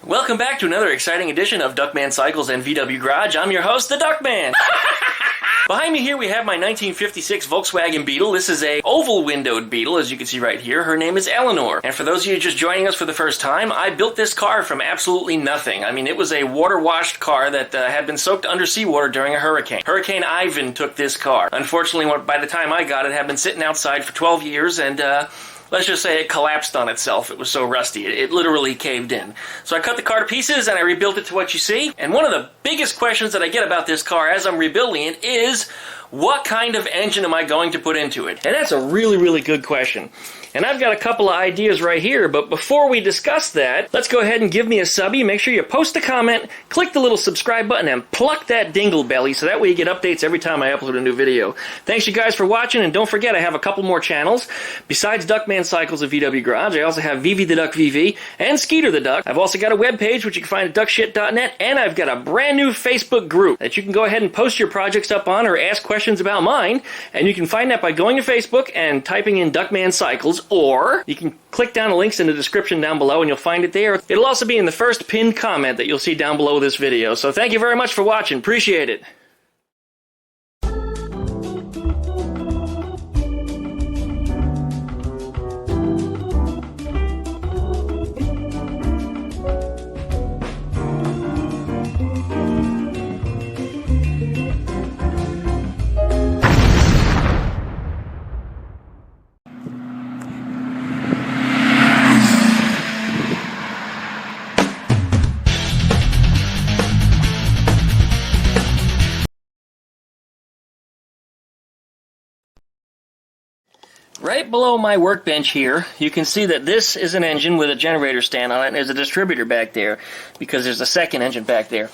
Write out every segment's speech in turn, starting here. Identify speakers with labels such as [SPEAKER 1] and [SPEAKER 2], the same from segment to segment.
[SPEAKER 1] Welcome back to another exciting edition of Duckman Cycles and VW Garage. I'm your host, the Duckman. Behind me here we have my 1956 Volkswagen Beetle. This is a oval-windowed Beetle, as you can see right here. Her name is Eleanore. And for those of you just joining us for the first time, I built this car from absolutely nothing. I mean, it was a water-washed car that had been soaked under seawater during a hurricane. Hurricane Ivan took this car. Unfortunately, by the time I got it, it had been sitting outside for 12 years, and let's just say it collapsed on itself. It was so rusty. It literally caved in. So I cut the car to pieces and I rebuilt it to what you see. And one of the biggest questions that I get about this car as I'm rebuilding it is, what kind of engine am I going to put into it? And that's a really, really good question. And I've got a couple of ideas right here, but before we discuss that, let's go ahead and give me a subby. Make sure you post a comment, click the little subscribe button, and pluck that dingle belly so that way you get updates every time I upload a new video. Thanks you guys for watching, and don't forget I have a couple more channels. Besides Duckman Cycles at VW Garage, I also have VV the Duck VV and Skeeter the Duck. I've also got a webpage which you can find at duckshit.net, and I've got a brand new Facebook group that you can go ahead and post your projects up on or ask questions about mine, and you can find that by going to Facebook and typing in Duckman Cycles, or you can click down the links in the description down below and you'll find it there. It'll also be in the first pinned comment that you'll see down below this video. So thank you very much for watching. Appreciate it. Right below my workbench here, you can see that this is an engine with a generator stand on it, and there's a distributor back there, because there's a second engine back there.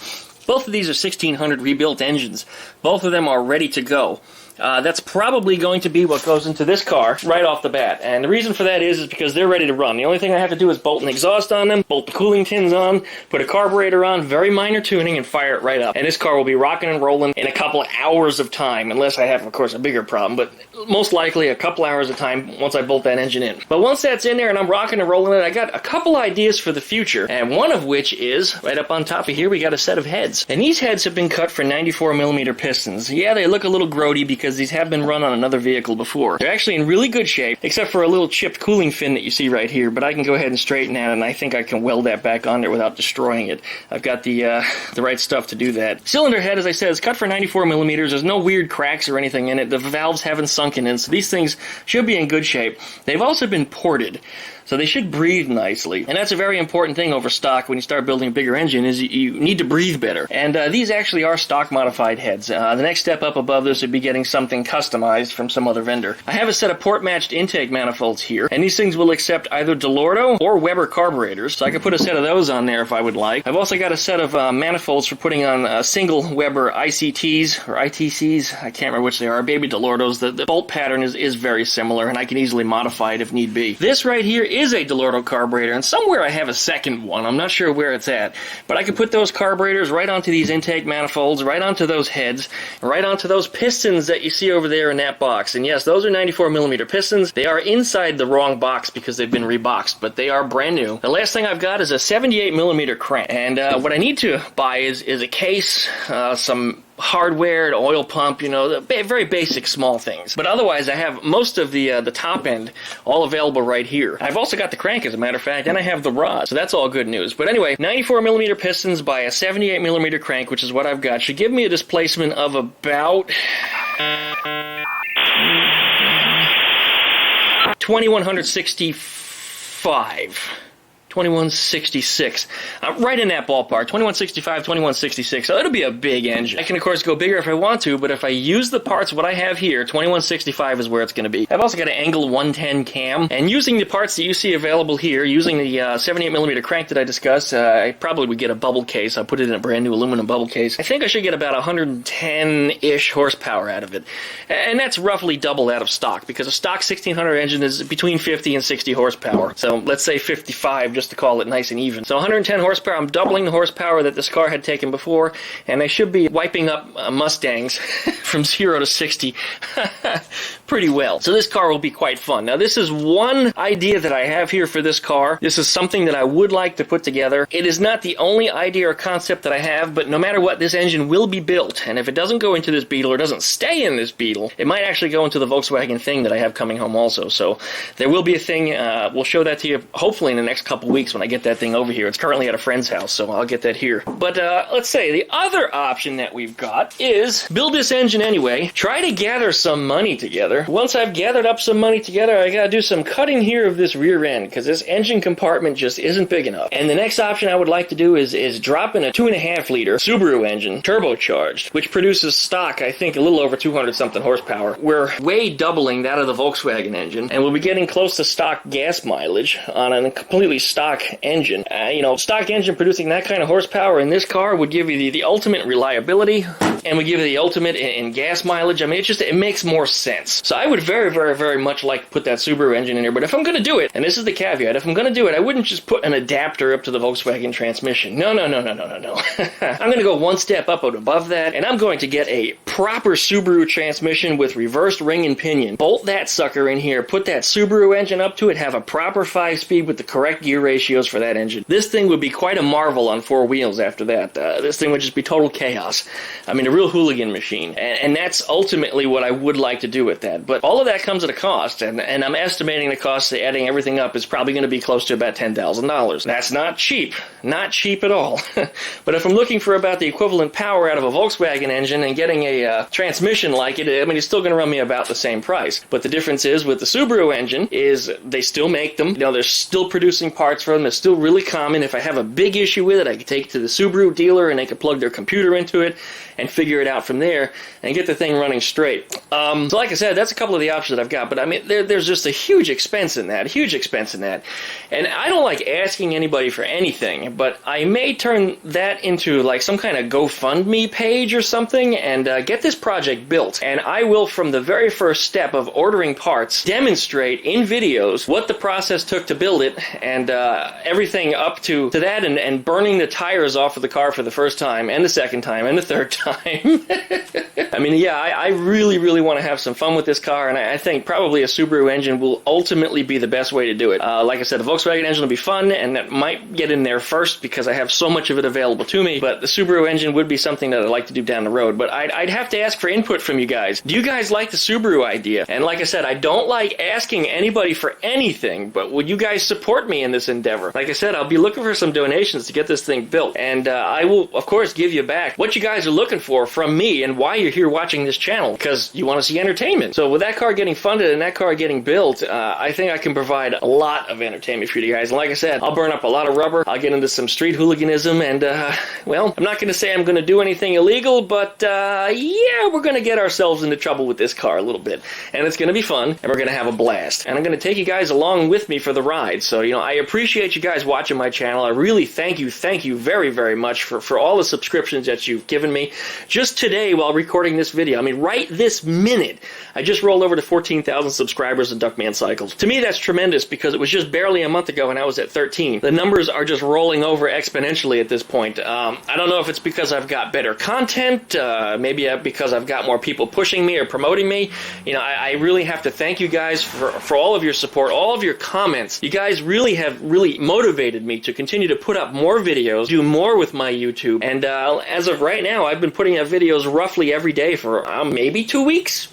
[SPEAKER 1] Both of these are 1600 rebuilt engines. Both of them are ready to go. That's probably going to be what goes into this car right off the bat. And the reason for that is because they're ready to run. The only thing I have to do is bolt an exhaust on them, bolt the cooling tins on, put a carburetor on, very minor tuning, and fire it right up. And this car will be rocking and rolling in a couple of hours of time, unless I have, of course, a bigger problem. But most likely a couple hours of time once I bolt that engine in. But once that's in there and I'm rocking and rolling it, I got a couple ideas for the future. And one of which is, right up on top of here, we got a set of heads. And these heads have been cut for 94mm pistons. Yeah, they look a little grody because these have been run on another vehicle before. They're actually in really good shape, except for a little chipped cooling fin that you see right here, but I can go ahead and straighten that, and I think I can weld that back on there without destroying it. I've got the right stuff to do that. Cylinder head, as I said, is cut for 94mm. There's no weird cracks or anything in it. The valves haven't sunken in, so these things should be in good shape. They've also been ported, so they should breathe nicely. And that's a very important thing over stock when you start building a bigger engine, is you need to breathe better. And these actually are stock modified heads. The next step up above this would be getting something customized from some other vendor. I have a set of port-matched intake manifolds here, and these things will accept either Dellorto or Weber Carburetors, so I could put a set of those on there if I would like. I've also got a set of manifolds for putting on single Weber ICTs, or ITCs, I can't remember which they are, baby Dellortos. The bolt pattern is very similar, and I can easily modify it if need be. This right here is a Dellorto carburetor, and somewhere I have a second one. I'm not sure where it's at, but I can put those carburetors right onto these intake manifolds, right onto those heads, right onto those pistons that you see over there in that box. And yes, those are 94mm pistons. They are inside the wrong box because they've been reboxed, but they are brand new. The last thing I've got is a 78mm crank, and what I need to buy is a case, some hardware, an oil pump, you know, very basic small things. But otherwise, I have most of the top end all available right here. I've also got the crank, as a matter of fact, and I have the rod, so that's all good news. But anyway, 94mm pistons by a 78mm crank, which is what I've got, should give me a displacement of about 2165. 2166. Right in that ballpark. 2165, 2166. So it'll be a big engine. I can, of course, go bigger if I want to, but if I use the parts, what I have here, 2165 is where it's going to be. I've also got an Engle 110 cam, and using the parts that you see available here, using the 78mm crank that I discussed, I probably would get a bubble case. I'll put it in a brand new aluminum bubble case. I think I should get about 110-ish horsepower out of it. And that's roughly double that of stock, because a stock 1600 engine is between 50 and 60 horsepower. So let's say 55, just to call it nice and even. So 110 horsepower, I'm doubling the horsepower that this car had taken before, and I should be wiping up Mustangs from 0 to 60 pretty well. So this car will be quite fun. Now this is one idea that I have here for this car. This is something that I would like to put together. It is not the only idea or concept that I have, but no matter what, this engine will be built. And if it doesn't go into this Beetle or doesn't stay in this Beetle, it might actually go into the Volkswagen thing that I have coming home also. So there will be a thing. We'll show that to you hopefully in the next couple weeks when I get that thing over here. It's currently at a friend's house, so I'll get that here. But let's say the other option that we've got is build this engine anyway, try to gather some money together. Once I've gathered up some money together, I gotta do some cutting here of this rear end because this engine compartment just isn't big enough. And the next option I would like to do is drop in a 2.5 liter Subaru engine, turbocharged, which produces stock, I think, a little over 200 something horsepower. We're way doubling that of the Volkswagen engine, and we'll be getting close to stock gas mileage on a completely stock engine. Stock engine producing that kind of horsepower in this car would give you the ultimate reliability, and would give you the ultimate in gas mileage. I mean, it makes more sense. So I would very, very, very much like to put that Subaru engine in here, but if I'm going to do it, and this is the caveat, if I'm going to do it, I wouldn't just put an adapter up to the Volkswagen transmission. No. I'm going to go one step up above that, and I'm going to get a proper Subaru transmission with reversed ring and pinion. Bolt that sucker in here, put that Subaru engine up to it, have a proper 5-speed with the correct gear ratios for that engine. This thing would be quite a marvel on 4 wheels after that. This thing would just be total chaos. I mean, a real hooligan machine. And that's ultimately what I would like to do with that. But all of that comes at a cost, and I'm estimating the cost of adding everything up is probably going to be close to about $10,000. That's not cheap. Not cheap at all. But if I'm looking for about the equivalent power out of a Volkswagen engine and getting a transmission like it, I mean, it's still going to run me about the same price. But the difference is with the Subaru engine is they still make them. They're still producing parts for them. It's still really common. If I have a big issue with it, I can take it to the Subaru dealer and they can plug their computer into it and figure it out from there and get the thing running straight. So like I said, that's a couple of the options that I've got, but I mean, there's just a huge expense in that, And I don't like asking anybody for anything, but I may turn that into like some kind of GoFundMe page or something and get this project built. And I will, from the very first step of ordering parts, demonstrate in videos what the process took to build it and everything up to that and burning the tires off of the car for the first time and the second time and the third time. I mean, yeah, I really, really want to have some fun with this car, and I think probably a Subaru engine will ultimately be the best way to do it. Like I said, the Volkswagen engine will be fun, and that might get in there first because I have so much of it available to me, but the Subaru engine would be something that I'd like to do down the road. But I'd have to ask for input from you guys. Do you guys like the Subaru idea? And like I said, I don't like asking anybody for anything, but would you guys support me in this endeavor? Like I said, I'll be looking for some donations to get this thing built, and I will, of course, give you back what you guys are looking for from me and why you're here watching this channel, because you want to see entertainment. So with that car getting funded and that car getting built, I think I can provide a lot of entertainment for you guys. And like I said, I'll burn up a lot of rubber, I'll get into some street hooliganism, and well, I'm not going to say I'm going to do anything illegal, but yeah, we're going to get ourselves into trouble with this car a little bit, and it's going to be fun, and we're going to have a blast, and I'm going to take you guys along with me for the ride. So, I appreciate you guys watching my channel. I really thank you very, very much for all the subscriptions that you've given me. Just today, while recording this video, I mean, right this minute, I just rolled over to 14,000 subscribers in Duckman Cycles. To me, that's tremendous because it was just barely a month ago and I was at 13. The numbers are just rolling over exponentially at this point. I don't know if it's because I've got better content, maybe because I've got more people pushing me or promoting me. I really have to thank you guys for all of your support, all of your comments. You guys really have motivated me to continue to put up more videos, do more with my YouTube, and as of right now, I've been putting out videos roughly every day for maybe 2 weeks,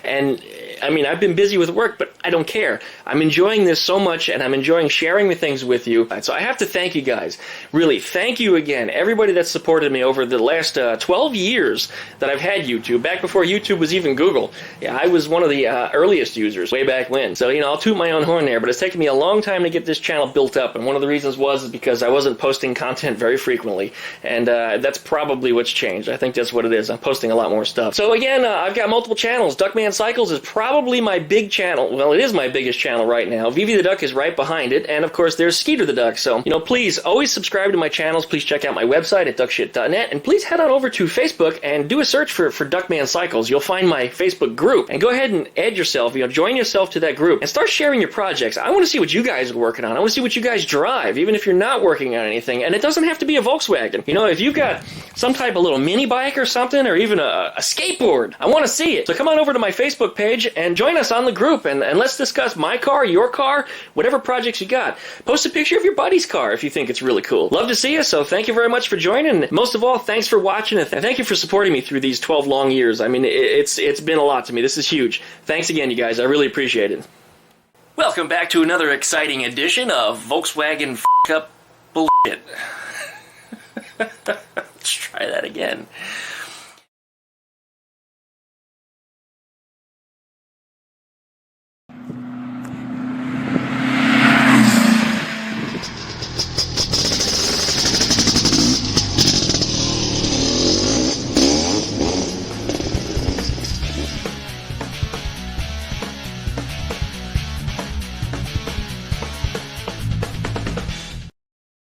[SPEAKER 1] and I mean, I've been busy with work, but I don't care. I'm enjoying this so much, and I'm enjoying sharing the things with you. So I have to thank you guys. Really, thank you again. Everybody that's supported me over the last 12 years that I've had YouTube, back before YouTube was even Google. Yeah, I was one of the earliest users way back when. So, I'll toot my own horn there, but it's taken me a long time to get this channel built up, and one of the reasons was because I wasn't posting content very frequently, and that's probably what's changed. I think that's what it is. I'm posting a lot more stuff. So again, I've got multiple channels. Duckman Cycles is probably my big channel. Well, it is my biggest channel right now. Vivi the Duck is right behind it, and of course there's Skeeter the Duck. So, please always subscribe to my channels. Please check out my website at duckshit.net, and please head on over to Facebook and and do a search for Duckman Cycles. You'll find my Facebook group, and go ahead and add yourself, join yourself to that group, and start sharing your projects. I want to see what you guys are working on. I want to see what you guys drive, even if you're not working on anything. And it doesn't have to be a Volkswagen. If you've got some type of little mini bike or something, or even a skateboard, I want to see it. So come on over to my Facebook page and join us on the group, and let's discuss my car, your car, whatever projects you got. Post a picture of your buddy's car if you think it's really cool. Love to see you, so thank you very much for joining. Most of all, thanks for watching, and thank you for supporting me through these 12 long years. I mean, it's been a lot to me. This is huge. Thanks again, you guys. I really appreciate it. Welcome back to another exciting edition of Volkswagen F*** Up Bullshit. Let's try that again.